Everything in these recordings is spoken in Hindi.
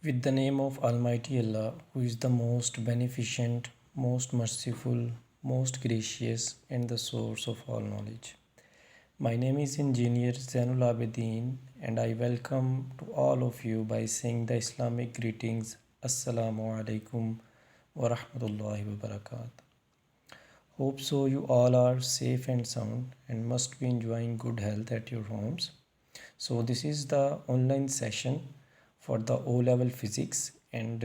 With the name of Almighty Allah, who is the most beneficent, most merciful, most gracious, and the source of all knowledge. My name is Engineer Zainul Abedin, and I welcome to all of you by saying the Islamic greetings Assalamu alaikum wa rahmatullahi wa barakatuh. Hope so you all are safe and sound and must be enjoying good health at your homes. So this is the online session for the O-level physics, and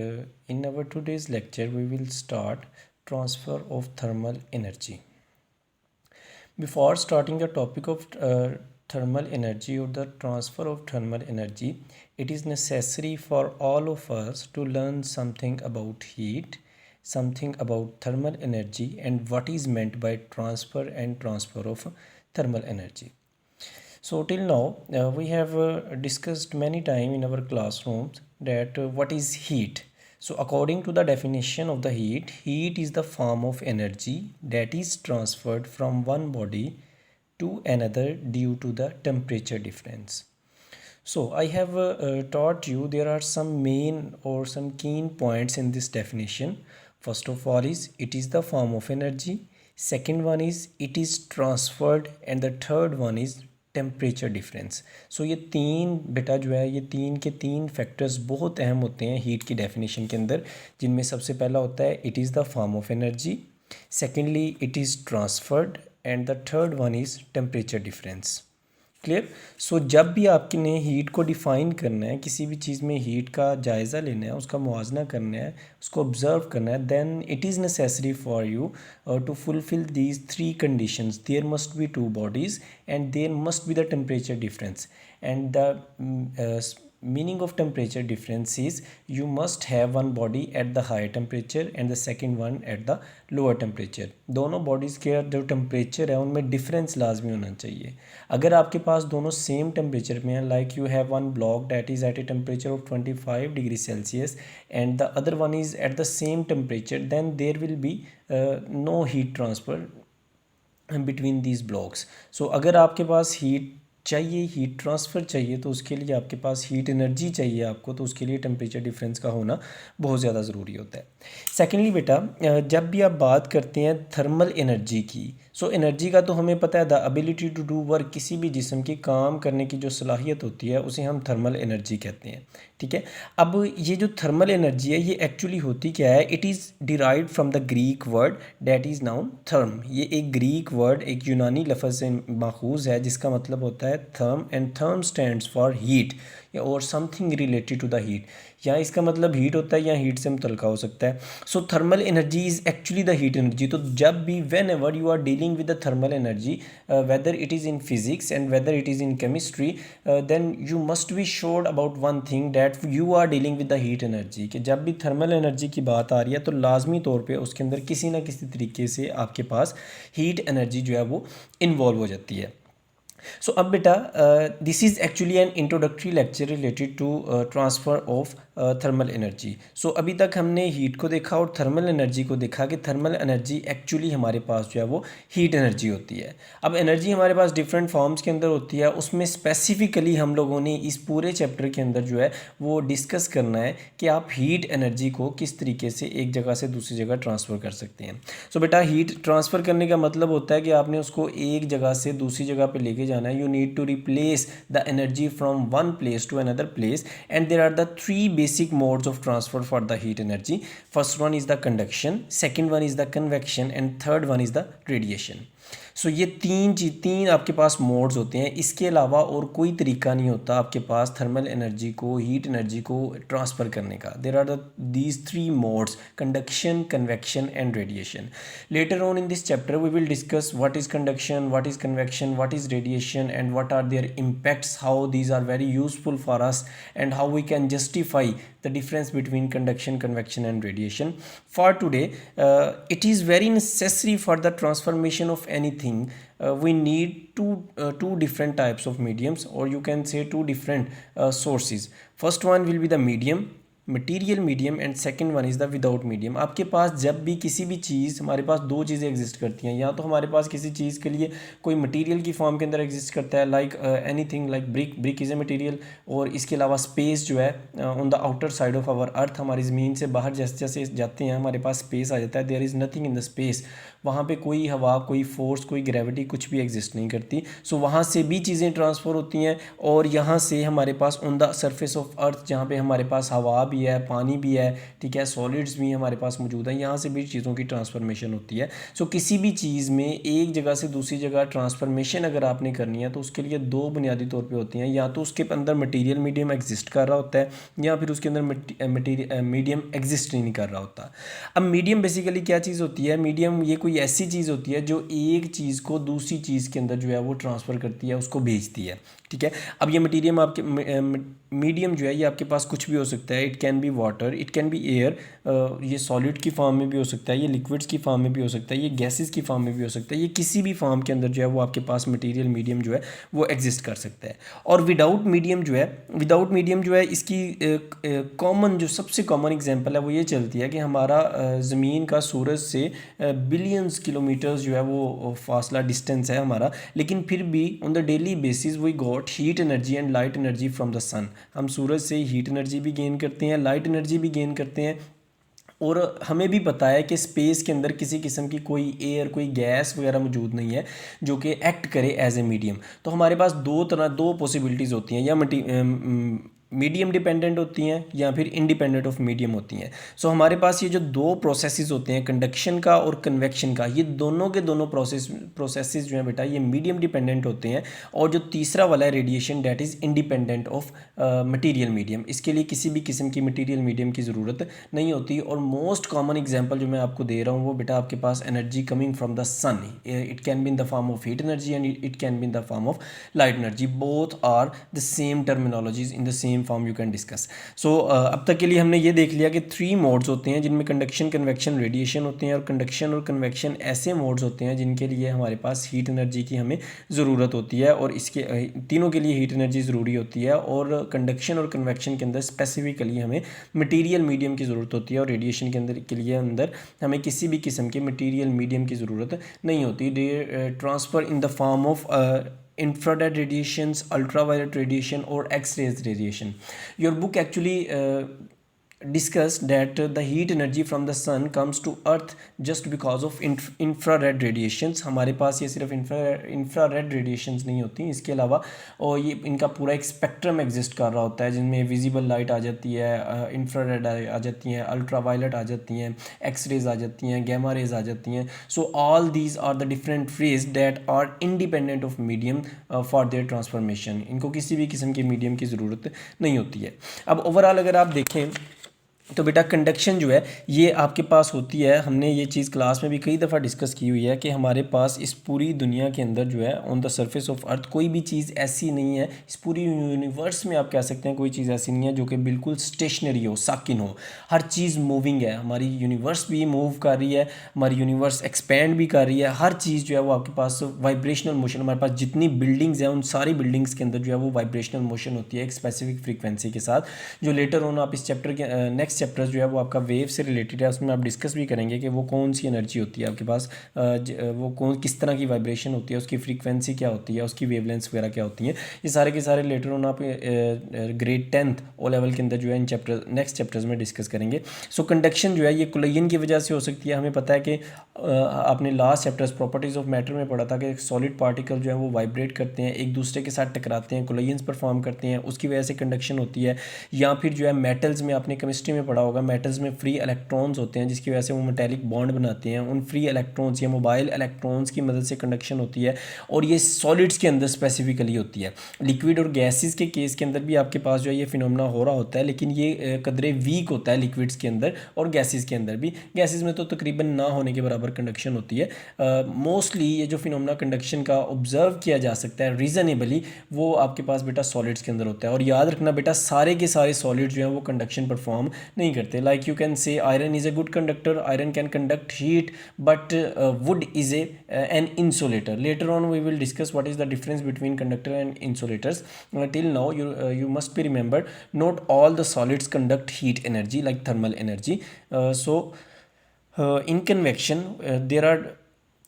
in our today's lecture we will start transfer of thermal energy. Before starting the topic of thermal energy or the transfer of thermal energy, it is necessary for all of us to learn something about heat, something about thermal energy, and what is meant by transfer of thermal energy. So till now we have discussed many times in our classrooms that what is heat. So according to the definition of the heat is the form of energy that is transferred from one body to another due to the temperature difference. So I have taught you there are some main or some key points in this definition. First of all is it is the form of energy. Second one is it is transferred, and the third one is temperature difference. So ये तीन बेटा जो है ये तीन के तीन फैक्टर्स बहुत अहम होते हैं हीट की डेफिनेशन के अंदर, जिनमें सबसे पहला होता है it is the form of energy, secondly it is transferred, and the third one is temperature difference. Clear. So जब भी आपने हीट को डिफ़ाइन करना है, किसी भी चीज़ में हीट का जायज़ा लेना है, उसका मुआजना करना है, उसको ऑब्ज़र्व करना है, then it is necessary for you to fulfil these three conditions. There must be two bodies and there must be the temperature difference. And the meaning of temperature difference is you must have one body at the higher temperature and the second one at the lower temperature. दोनों bodies के जो temperature है उनमें difference लाजमी होना चाहिए. अगर आपके पास दोनों same temperature में है, like you have one block that is at a temperature of 25 degrees Celsius and the other one is at the same temperature, then there will be no heat transfer between these blocks. So अगर आपके पास heat चाहिए, हीट ट्रांसफ़र चाहिए, तो उसके लिए आपके पास हीट एनर्जी चाहिए आपको, तो उसके लिए टेम्परेचर डिफरेंस का होना बहुत ज़्यादा ज़रूरी होता है. सेकेंडली बेटा, जब भी आप बात करते हैं थर्मल एनर्जी की, सो एनर्जी का तो हमें पता है the ability to do work, किसी भी जिस्म की काम करने की जो सलाहियत होती है उसे हम थर्मल एनर्जी कहते हैं. ठीक है. अब ये जो थर्मल एनर्जी है ये एक्चुअली होती क्या है? It is derived from the Greek word that is known therm. ये एक ग्रीक वर्ड, एक यूनानी लफ्ज़ से माखूज़ है जिसका मतलब होता है therm, and therm stands for heat और something related to the heat. या इसका मतलब हीट होता है या हीट से मुतलका हो सकता है. So thermal energy is actually the heat energy. तो जब भी whenever you are dealing with the thermal energy, whether it is in physics and whether it is in chemistry, then you must be sure about one thing that you are dealing with the heat energy. कि जब भी थर्मल एनर्जी की बात आ रही है तो लाजमी तौर पर उसके अंदर किसी ना किसी तरीके से आपके पास हीट एनर्जी जो है वो इन्वॉल्व हो जाती है. सो अब बेटा, this is actually an introductory lecture related to transfer of thermal energy. So अभी तक हमने हीट को देखा और थर्मल एनर्जी को देखा कि थर्मल एनर्जी एक्चुअली हमारे पास जो है वो हीट एनर्जी होती है. अब एनर्जी हमारे पास डिफरेंट फॉर्म्स के अंदर होती है, उसमें स्पेसिफिकली हम लोगों ने इस पूरे चैप्टर के अंदर जो है वो डिस्कस करना है कि आप हीट एनर्जी को किस तरीके से एक जगह से दूसरी जगह ट्रांसफ़र कर सकते हैं. सो बेटा, हीट ट्रांसफ़र करने का मतलब होता है कि आपने उसको एक जगह से दूसरी जगह पर लेके जाना है. You need to replace the energy from one place to another place, and there are the three basic modes of transfer for the heat energy. First one is the conduction, second one is the convection, and third one is the radiation. सो ये तीन आपके पास मोड्स होते हैं. इसके अलावा और कोई तरीका नहीं होता आपके पास थर्मल एनर्जी को, हीट एनर्जी को ट्रांसफ़र करने का. There are these three modes: conduction, convection and radiation. Later on in this chapter we will discuss what is conduction, what is convection, what is radiation, and what are their impacts, how these are very useful for us, and how we can justify the difference between conduction, convection and radiation. For today, it is very necessary for the transformation of anything. We need two different types of mediums, or you can say two different sources. First one will be the medium. Material medium and second one is the without medium. आपके पास जब भी किसी भी चीज़, हमारे पास दो चीज़ें एग्जिस्ट करती हैं, या तो हमारे पास किसी चीज़ के लिए कोई मटीरियल की फॉर्म के अंदर एग्जिस्ट करता है, like anything like brick is a material, और इसके अलावा स्पेस जो है on the outer side of our earth, हमारी ज़मीन से बाहर जैसे जैसे जाते हैं हमारे पास स्पेस आ जाता है, there is nothing in the space, वहाँ पे कोई हवा, कोई फोर्स, कोई ग्रेविटी कुछ भी एग्जिस्ट नहीं करती। सो वहाँ से भी चीज़ें ट्रांसफ़र होती हैं, और यहाँ से हमारे pass on the surface of earth, जहाँ पे हमारे पास हवा भी है, पानी भी है, ठीक है, सॉलिड्स भी हमारे पास मौजूद हैं, यहाँ से भी चीज़ों की ट्रांसफॉर्मेशन होती है। सो किसी भी चीज़ में एक जगह से दूसरी जगह ट्रांसफॉर्मेशन अगर आपने करनी है तो उसके लिए दो बुनियादी तौर पे होती हैं, या तो उसके अंदर मटेरियल मीडियम एग्जिस्ट कर रहा होता है, या फिर उसके अंदर मटेरियल मीडियम एग्जिस्ट नहीं कर रहा होता। अब मीडियम बेसिकली क्या चीज़ होती है? मीडियम ये कोई ऐसी चीज़ होती है जो एक चीज़ को दूसरी चीज़ के अंदर जो है वो ट्रांसफ़र करती है, उसको भेजती है, ठीक है। अब ये मटीरियम आपके मीडियम जो है ये आपके पास कुछ भी हो सकता है। It can B water, it can B air, ये सॉलिड की फॉर्म में भी हो सकता है, ये लिक्विड्स की फॉर्म में भी हो सकता है, ये गैसेस की फॉर्म में भी हो सकता है, ये किसी भी फॉर्म के अंदर जो है वो आपके पास मटेरियल मीडियम जो है वो एग्जिस्ट कर सकता है। और विदाउट मीडियम जो है इसकी कॉमन जो सबसे कॉमन एग्जांपल है वो ये चलती है कि हमारा ज़मीन का सूरज से बिलियंस किलोमीटर्स जो है वो फासला डिस्टेंस है हमारा, लेकिन फिर भी on the daily basis we got heat energy and light energy from the sun. हम सूरज से हीट एनर्जी भी गेन करते हैं, लाइट एनर्जी भी गेन करते हैं, और हमें भी पता है कि स्पेस के अंदर किसी किस्म की कोई एयर, कोई गैस वगैरह मौजूद नहीं है जो कि एक्ट करे एज ए मीडियम। तो हमारे पास दो पॉसिबिलिटीज़ होती हैं, या मीडियम डिपेंडेंट होती हैं या फिर इंडिपेंडेंट ऑफ मीडियम होती हैं। सो हमारे पास ये जो दो प्रोसेसेस होते हैं, कंडक्शन का और कन्वेक्शन का, ये दोनों के दोनों प्रोसेसेस जो हैं बेटा ये मीडियम डिपेंडेंट होते हैं। और जो तीसरा वाला है radiation, that is independent of material medium. इसके लिए किसी भी किस्म की मटीरियल मीडियम की ज़रूरत नहीं होती। और मोस्ट कॉमन एग्जांपल जो मैं आपको दे रहा हूँ वो बेटा आपके पास energy coming from the sun, it can be in the form of heat energy and it can be in the form of light energy. Both are the same terminologies in the same form you can discuss. So अब तक के लिए हमने ये देख लिया कि 3 मोड्स होते हैं जिनमें कंडक्शन, कन्वेक्शन, रेडिएशन होते हैं। और कंडक्शन और कन्वेक्शन ऐसे मोड्स होते हैं जिनके लिए हमारे पास हीट एनर्जी की हमें ज़रूरत होती है, और इसके तीनों के लिए हीट एनर्जी ज़रूरी होती है। और कंडक्शन और कन्वेक्शन के अंदर स्पेसिफिकली हमें मटीरियल मीडियम की ज़रूरत होती है, और रेडिएशन के अंदर हमें किसी भी किस्म के मटीरियल मीडियम की ज़रूरत नहीं होती। They transfer in the form of infrared radiations, ultraviolet radiation, or X-rays radiation. Your book actually discussed that the heat energy from the sun comes to earth just because of infrared radiations. हमारे पास ये सिर्फ infrared radiations नहीं होती, इसके अलावा और ये इनका पूरा एक स्पेक्ट्रम एग्जिस्ट कर रहा होता है, जिनमें विजिबल लाइट आ जाती है, इंफ्रारेड आ जाती हैं, अल्ट्रावायलेट आ जाती हैं, एक्स-रेज आ जाती हैं, गैमा रेज आ जाती हैं। So all these are the different rays that are independent of medium for their transformation. इनको किसी भी किस्म के मीडियम की ज़रूरत नहीं होती है। अब ओवरऑल अगर आप देखें तो बेटा कंडक्शन जो है ये आपके पास होती है, हमने ये चीज़ क्लास में भी कई दफ़ा डिस्कस की हुई है कि हमारे पास इस पूरी दुनिया के अंदर जो है on the surface of earth कोई भी चीज़ ऐसी नहीं है, इस पूरी यूनिवर्स में आप कह सकते हैं कोई चीज़ ऐसी नहीं है जो कि बिल्कुल स्टेशनरी हो, साकिन हो। हर चीज़ मूविंग है, हमारी यूनिवर्स भी मूव कर रही है, हमारी यूनिवर्स एक्सपेंड भी कर रही है। हर चीज़ जो है वो आपके पास वाइब्रेशनल मोशन, हमारे पास जितनी बिल्डिंग्स हैं उन सारी बिल्डिंग्स के अंदर जो है वो वाइब्रेशनल मोशन होती है एक स्पेसिफिक फ्रीक्वेंसी के साथ, जो लेटर ऑन आप इस चैप्टर के नेक्स्ट चैप्टर्स जो है वो आपका वेव से रिलेटेड है, उसमें आप डिस्कस भी करेंगे कि वो कौन सी एनर्जी होती है आपके पास, वो किस तरह की वाइब्रेशन होती है, उसकी फ्रीक्वेंसी क्या होती है, उसकी वेवलेंथ्स वगैरह क्या होती हैं। ये सारे के सारे लेटर ऑन आप ग्रेड 10th ओ लेवल के अंदर जो है इन नेक्स्ट चैप्टर्स में डिस्कस करेंगे। सो कंडक्शन जो है ये कुलयन की वजह से हो सकती है। हमें पता है कि आपने last chapters properties of matter में पढ़ा था कि सॉलिड पार्टिकल जो है वो वाइब्रेट करते हैं, एक दूसरे के साथ टकराते हैं, कुलयंस परफॉर्म करते हैं, उसकी वजह से कंडक्शन होती है। या फिर जो है मेटल्स में आपने केमिस्ट्री में पढ़ा होगा, मेटल्स में फ्री इलेक्ट्रॉन्स होते हैं जिसकी वजह से वो मेटेलिक बॉन्ड बनाते हैं। उन फ्री इलेक्ट्रॉन्स या मोबाइल इलेक्ट्रॉन्स की मदद से कंडक्शन होती है, और ये सॉलिड्स के अंदर स्पेसिफिकली होती है। लिक्विड और गैसेस के केस के अंदर भी आपके पास जो है ये फिनोमेना हो रहा होता है, लेकिन ये कदरे वीक होता है लिक्विड्स के अंदर और गैसेस के अंदर भी। गैसेस में तो तकरीबन ना होने के बराबर कंडक्शन होती है। मोस्टली ये जो फिनोमेना कंडक्शन का ऑब्जर्व किया जा सकता है रीजनेबली, वो आपके पास बेटा सॉलिड्स के अंदर होता है। और याद रखना बेटा सारे के सारे सॉलिड्स जो हैं वो कंडक्शन परफॉर्म नहीं करते. Like you can say iron is a good conductor, iron can conduct heat, but wood is an insulator. Later on we will discuss what is the difference between conductor and insulators. Till now you must be remembered, not all the solids conduct heat energy like thermal energy. In convection there are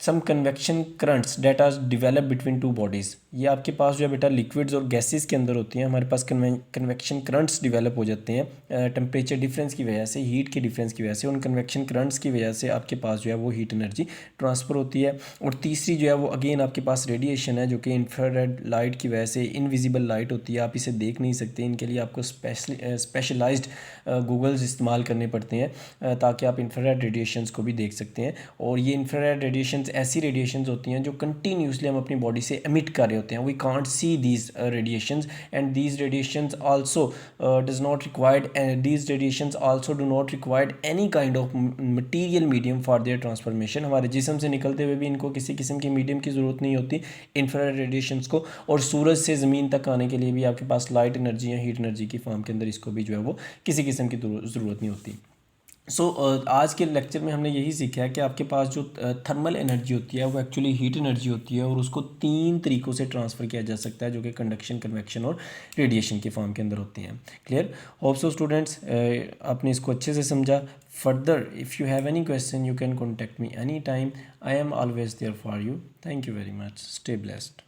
some convection currents that are develop between two bodies. ये आपके पास जो है बेटा लिक्विड्स और गैसेस के अंदर होती हैं. हमारे पास कन्वेक्शन करंट्स डिवेलप हो जाते हैं टेम्परेचर डिफरेंस की वजह से, हीट के डिफरेंस की वजह से. उन कन्वेक्शन करंट्स की वजह से आपके पास जो है वो हीट एनर्जी ट्रांसफ़र होती है. और तीसरी जो है वो अगेन आपके पास रेडिएशन है, जो कि इंफ्रारेड लाइट की वजह से इनविजिबल लाइट होती है. आप इसे देख नहीं सकते. इनके लिए आपको स्पेशलाइज्ड गूगल्स इस्तेमाल करने पड़ते हैं ताकि आप इंफ्रारेड रेडिएशंस को भी देख सकते हैं. और ये इंफ्रारेड रेडिएशंस ऐसी रेडिएशंस होती हैं जो कंटिन्यूसली हम अपनी बॉडी से एमिट कर रहे होते हैं. We can't see these radiations and these radiations also does not required, these radiations also do not required any kind of material medium for their transformation. हमारे जिस्म से निकलते हुए भी इनको किसी किस्म की मीडियम की ज़रूरत नहीं होती इंफ्रारेड रेडिएशंस को. और सूरज से ज़मीन तक आने के लिए भी आपके पास लाइट एनर्जी या हीट एनर्जी की फॉर्म के अंदर इसको भी जो है वो किसी किस्म की ज़रूरत नहीं होती. आज के लेक्चर में हमने यही सीखा है कि आपके पास जो थर्मल एनर्जी होती है वो एक्चुअली हीट एनर्जी होती है, और उसको 3 तरीक़ों से ट्रांसफ़र किया जा सकता है, जो कि कंडक्शन, कन्वेक्शन और रेडिएशन की फॉर्म के अंदर होती हैं. क्लियर? होप सो स्टूडेंट्स आपने इसको अच्छे से समझा. Further if you have any question you can contact me any time. I am always there for you. Thank you very much. Stay blessed.